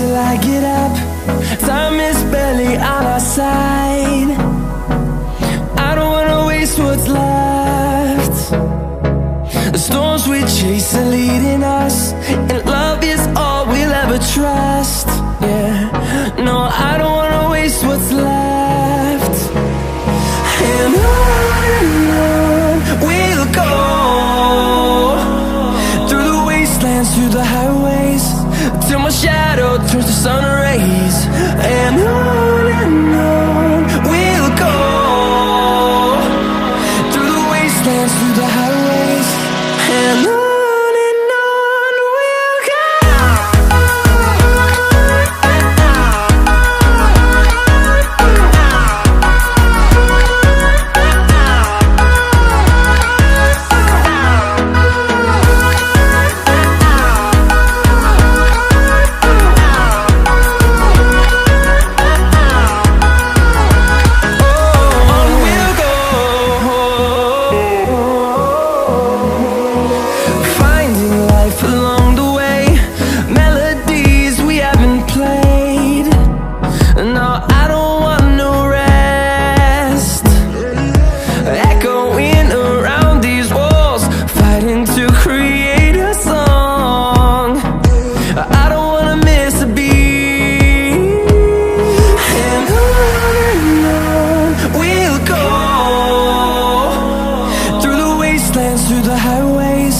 till I get up. Time is barely on our side. I don't wanna waste what's left. The storms we chase are leading us, and love is all we'll ever trust. Yeah, no, I don't wanna waste what's left. And on we'll go, through the wastelands, through the highways, till my shadow turns to sun rays. And on we'll go, through the wastelands, through the highways, and on we'll go. Through the highways,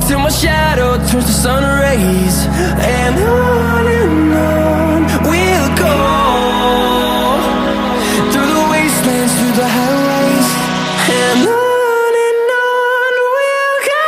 till my shadow turns to sun rays. And on we'll go, through the wastelands, through the highways, and on we'll go.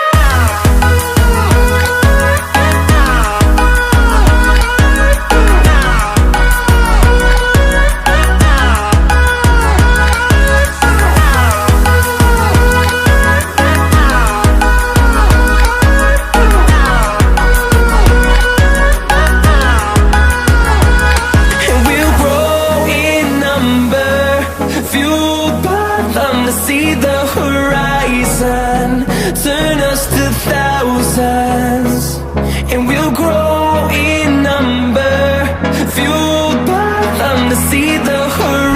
To see the horizon turn us to thousands, and we'll grow in number, fueled by them to see the horizon.